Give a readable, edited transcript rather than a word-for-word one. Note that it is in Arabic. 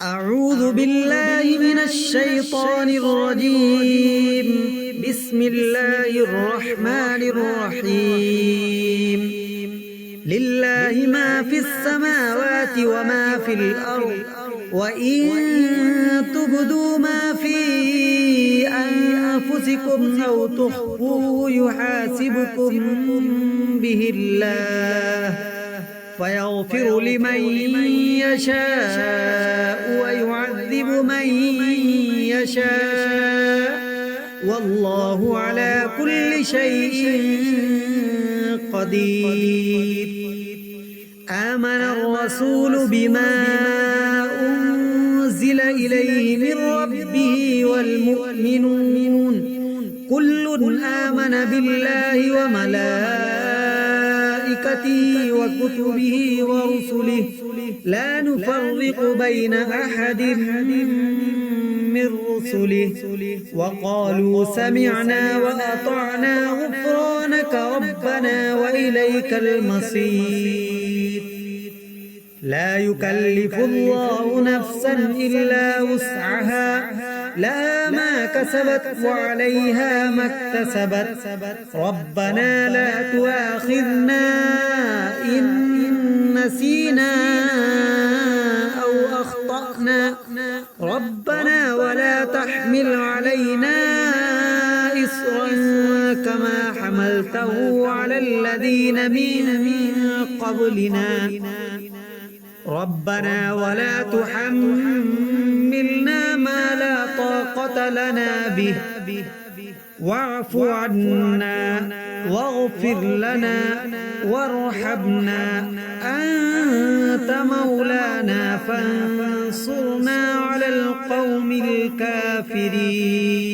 أعوذ بالله من الشيطان الرجيم. بسم الله الرحمن الرحيم. لله ما في السماوات وما في الأرض، وإن تبدوا ما في أنفسكم أو تخفوه يحاسبكم به الله، فيغفر لمن يشاء ويعذب من يشاء، والله على كل شيء قدير. آمن الرسول بما أنزل إليه من ربه والمؤمنون كل آمن بالله وملائكته وكتبه ورسله لا نفرق بين أحد من رسله، وقالوا سمعنا وأطعنا غفرانك ربنا وإليك المصير. لا يكلف الله نفسا إلا وسعها، لها ما كسبت وعليها ما اكتسبت. ربنا لا تؤاخذنا إن نسينا أو أخطأنا، ربنا ولا تحمل علينا إصرا كما حملته على الذين من قبلنا، ربنا ولا تحملنا ما لا طاقة لنا به، واعف عنا واغفر لنا وارحمنا، أنت مولانا فانصرنا على القوم الكافرين.